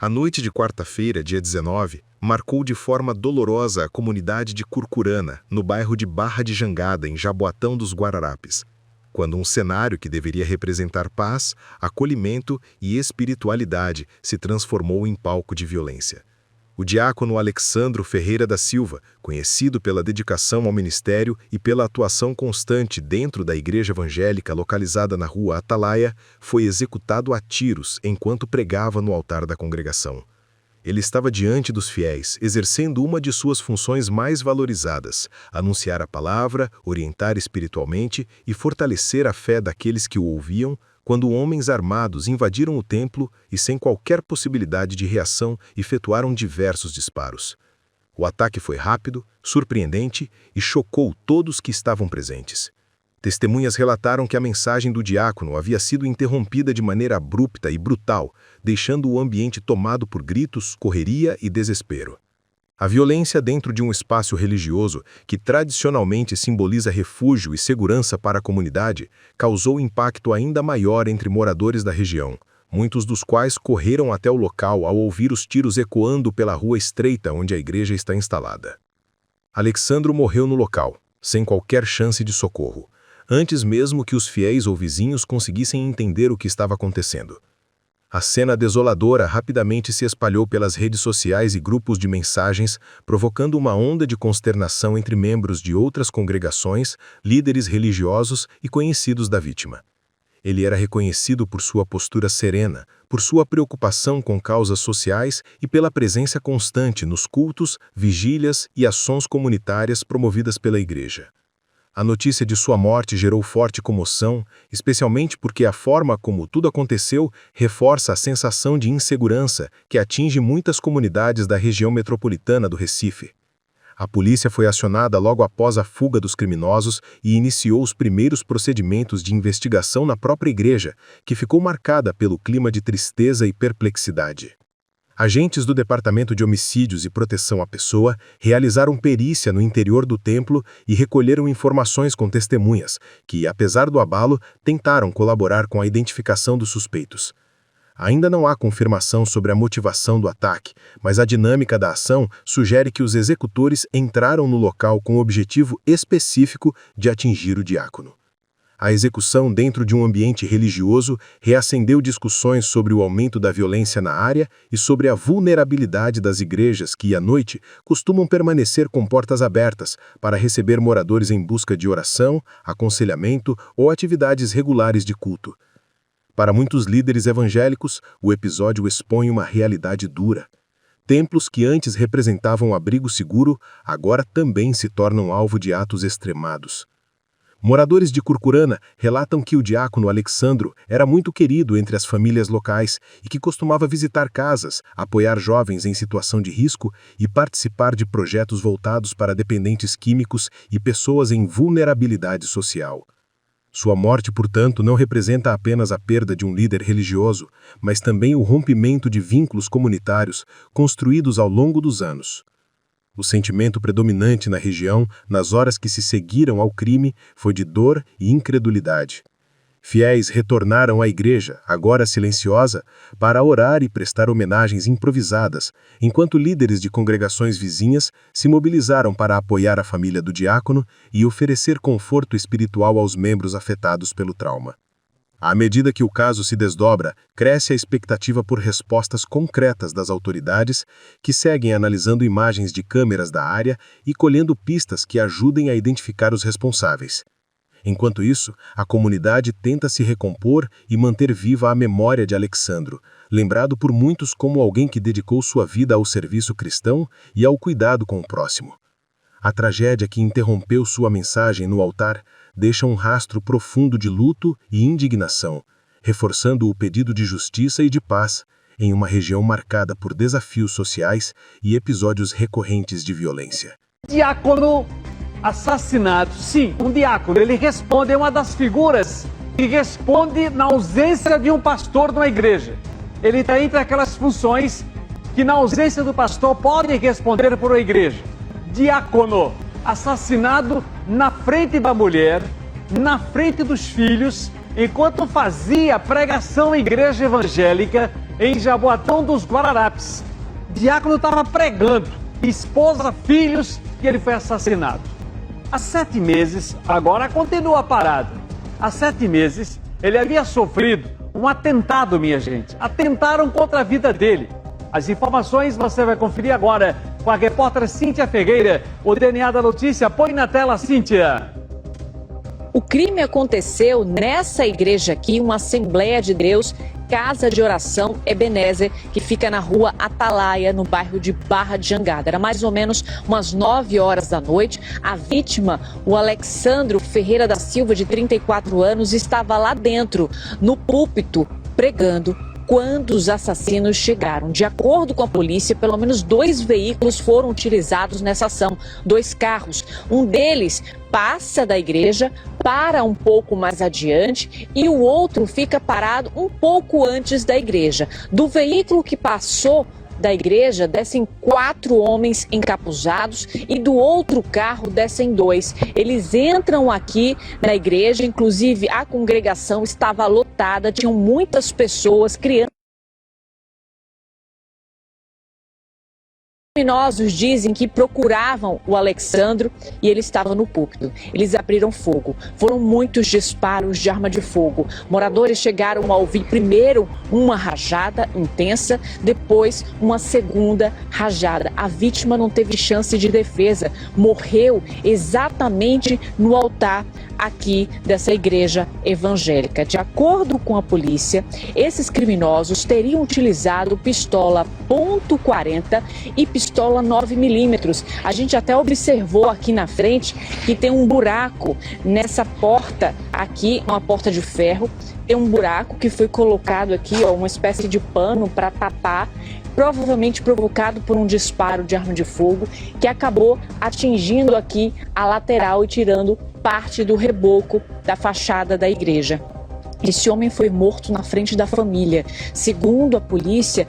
A noite de quarta-feira, dia 19, marcou de forma dolorosa a comunidade de Curcurana, no bairro de Barra de Jangada, em Jaboatão dos Guararapes, quando um cenário que deveria representar paz, acolhimento e espiritualidade se transformou em palco de violência. O diácono Alexandro Ferreira da Silva, conhecido pela dedicação ao ministério e pela atuação constante dentro da igreja evangélica localizada na rua Atalaia, foi executado a tiros enquanto pregava no altar da congregação. Ele estava diante dos fiéis, exercendo uma de suas funções mais valorizadas: anunciar a palavra, orientar espiritualmente e fortalecer a fé daqueles que o ouviam, quando homens armados invadiram o templo e, sem qualquer possibilidade de reação, efetuaram diversos disparos. O ataque foi rápido, surpreendente e chocou todos que estavam presentes. Testemunhas relataram que a mensagem do diácono havia sido interrompida de maneira abrupta e brutal, deixando o ambiente tomado por gritos, correria e desespero. A violência dentro de um espaço religioso, que tradicionalmente simboliza refúgio e segurança para a comunidade, causou impacto ainda maior entre moradores da região, muitos dos quais correram até o local ao ouvir os tiros ecoando pela rua estreita onde a igreja está instalada. Alexandro morreu no local, sem qualquer chance de socorro, antes mesmo que os fiéis ou vizinhos conseguissem entender o que estava acontecendo. A cena desoladora rapidamente se espalhou pelas redes sociais e grupos de mensagens, provocando uma onda de consternação entre membros de outras congregações, líderes religiosos e conhecidos da vítima. Ele era reconhecido por sua postura serena, por sua preocupação com causas sociais e pela presença constante nos cultos, vigílias e ações comunitárias promovidas pela igreja. A notícia de sua morte gerou forte comoção, especialmente porque a forma como tudo aconteceu reforça a sensação de insegurança que atinge muitas comunidades da região metropolitana do Recife. A polícia foi acionada logo após a fuga dos criminosos e iniciou os primeiros procedimentos de investigação na própria igreja, que ficou marcada pelo clima de tristeza e perplexidade. Agentes do Departamento de Homicídios e Proteção à Pessoa realizaram perícia no interior do templo e recolheram informações com testemunhas, que, apesar do abalo, tentaram colaborar com a identificação dos suspeitos. Ainda não há confirmação sobre a motivação do ataque, mas a dinâmica da ação sugere que os executores entraram no local com o objetivo específico de atingir o diácono. A execução dentro de um ambiente religioso reacendeu discussões sobre o aumento da violência na área e sobre a vulnerabilidade das igrejas que, à noite, costumam permanecer com portas abertas para receber moradores em busca de oração, aconselhamento ou atividades regulares de culto. Para muitos líderes evangélicos, o episódio expõe uma realidade dura. Templos que antes representavam um abrigo seguro, agora também se tornam alvo de atos extremados. Moradores de Curcurana relatam que o diácono Alexandro era muito querido entre as famílias locais e que costumava visitar casas, apoiar jovens em situação de risco e participar de projetos voltados para dependentes químicos e pessoas em vulnerabilidade social. Sua morte, portanto, não representa apenas a perda de um líder religioso, mas também o rompimento de vínculos comunitários construídos ao longo dos anos. O sentimento predominante na região, nas horas que se seguiram ao crime, foi de dor e incredulidade. Fiéis retornaram à igreja, agora silenciosa, para orar e prestar homenagens improvisadas, enquanto líderes de congregações vizinhas se mobilizaram para apoiar a família do diácono e oferecer conforto espiritual aos membros afetados pelo trauma. À medida que o caso se desdobra, cresce a expectativa por respostas concretas das autoridades, que seguem analisando imagens de câmeras da área e colhendo pistas que ajudem a identificar os responsáveis. Enquanto isso, a comunidade tenta se recompor e manter viva a memória de Alexandro, lembrado por muitos como alguém que dedicou sua vida ao serviço cristão e ao cuidado com o próximo. A tragédia que interrompeu sua mensagem no altar deixa um rastro profundo de luto e indignação, reforçando o pedido de justiça e de paz em uma região marcada por desafios sociais e episódios recorrentes de violência. Diácono assassinado. Sim, um diácono. Ele responde, é uma das figuras que responde na ausência de um pastor numa igreja. Ele está entre aquelas funções que, na ausência do pastor, podem responder por uma igreja. Diácono assassinado na frente da mulher, na frente dos filhos, enquanto fazia pregação em igreja evangélica em Jaboatão dos Guararapes. O diácono estava pregando, esposa, filhos, e ele foi assassinado. Há 7 meses, agora continua parado. Há 7 meses, ele havia sofrido um atentado, minha gente. Atentaram contra a vida dele. As informações você vai conferir agora com a repórter Cíntia Ferreira. O DNA da notícia, põe na tela, Cíntia. O crime aconteceu nessa igreja aqui, uma Assembleia de Deus, Casa de Oração Ebenezer, que fica na rua Atalaia, no bairro de Barra de Jangada. Era mais ou menos umas 9 horas da noite. A vítima, o Alexandro Ferreira da Silva, de 34 anos, estava lá dentro, no púlpito, pregando, quando os assassinos chegaram. De acordo com a polícia, pelo menos 2 veículos foram utilizados nessa ação, 2 carros. Um deles passa da igreja, para um pouco mais adiante, e o outro fica parado um pouco antes da igreja. Do veículo que passou da igreja, descem 4 homens encapuzados e do outro carro descem 2. Eles entram aqui na igreja, inclusive a congregação estava lotada, tinham muitas pessoas, crianças. Os criminosos dizem que procuravam o Alexandro e ele estava no púlpito. Eles abriram fogo. Foram muitos disparos de arma de fogo. Moradores chegaram a ouvir primeiro uma rajada intensa, depois uma segunda rajada. A vítima não teve chance de defesa. Morreu exatamente no altar aqui dessa igreja evangélica. De acordo com a polícia, esses criminosos teriam utilizado pistola .40 e pistola 9mm. A gente até observou aqui na frente que tem um buraco nessa porta aqui, uma porta de ferro. Tem um buraco que foi colocado aqui, ó, uma espécie de pano para tapar, provavelmente provocado por um disparo de arma de fogo que acabou atingindo aqui a lateral e tirando parte do reboco da fachada da igreja. Esse homem foi morto na frente da família. Segundo a polícia,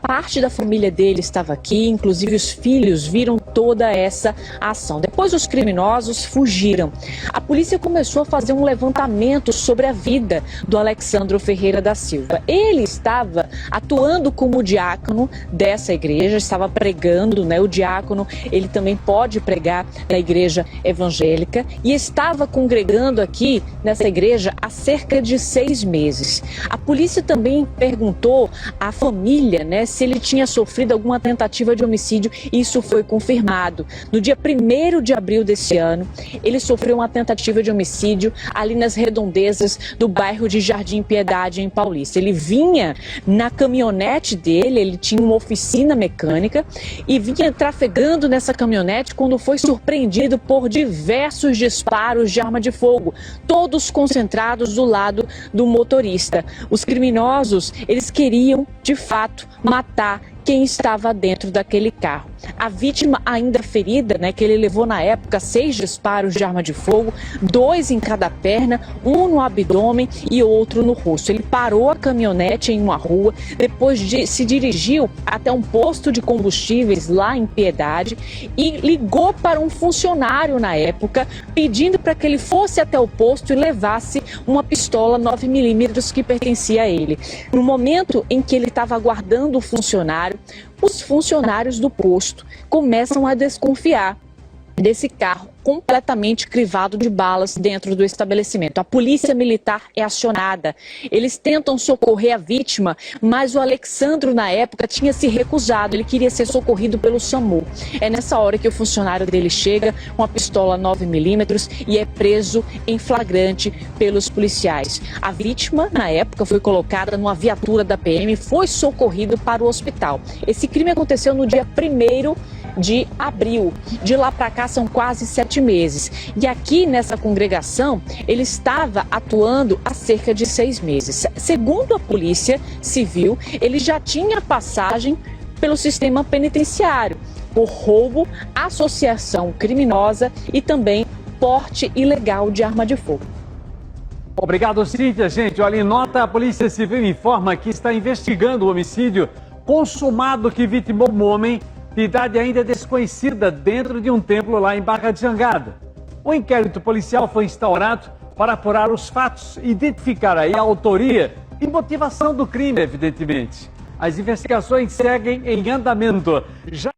parte da família dele estava aqui, inclusive os filhos viram toda essa ação. Depois os criminosos fugiram. A polícia começou a fazer um levantamento sobre a vida do Alexandro Ferreira da Silva. Ele estava atuando como diácono dessa igreja, estava pregando, né? O diácono, ele também pode pregar na igreja evangélica e estava congregando aqui nessa igreja há cerca de 6 meses. A polícia também perguntou à família, né, se ele tinha sofrido alguma tentativa de homicídio, e isso foi confirmado. No dia 1º de abril desse ano, ele sofreu uma tentativa de homicídio ali nas redondezas do bairro de Jardim Piedade, em Paulista. Ele vinha na caminhonete dele, ele tinha uma oficina mecânica e vinha trafegando nessa caminhonete quando foi surpreendido por diversos disparos de arma de fogo, todos concentrados do lado do motorista. Os criminosos, eles queriam, de fato, matar quem estava dentro daquele carro. A vítima ainda ferida, né, que ele levou na época 6 disparos de arma de fogo, 2 em cada perna, um no abdômen e outro no rosto. Ele parou a caminhonete em uma rua, depois se dirigiu até um posto de combustíveis lá em Piedade e ligou para um funcionário na época, pedindo para que ele fosse até o posto e levasse uma pistola 9mm que pertencia a ele. No momento em que ele estava aguardando o funcionário, os funcionários do posto começam a desconfiar desse carro completamente crivado de balas dentro do estabelecimento. A polícia militar é acionada. Eles tentam socorrer a vítima, mas o Alexandro, na época, tinha se recusado. Ele queria ser socorrido pelo SAMU. É nessa hora que o funcionário dele chega com a pistola 9mm e é preso em flagrante pelos policiais. A vítima, na época, foi colocada numa viatura da PM e foi socorrido para o hospital. Esse crime aconteceu no dia 1º de abril. De lá para cá são quase 7 meses. E aqui nessa congregação, ele estava atuando há cerca de 6 meses. Segundo a Polícia Civil, ele já tinha passagem pelo sistema penitenciário por roubo, associação criminosa e também porte ilegal de arma de fogo. Obrigado, Cíntia. Gente, olha, em nota, a Polícia Civil informa que está investigando o homicídio consumado que vitimou um homem de idade ainda desconhecida dentro de um templo lá em Barra de Jangada. O inquérito policial foi instaurado para apurar os fatos, identificar aí a autoria e motivação do crime, evidentemente. As investigações seguem em andamento. Já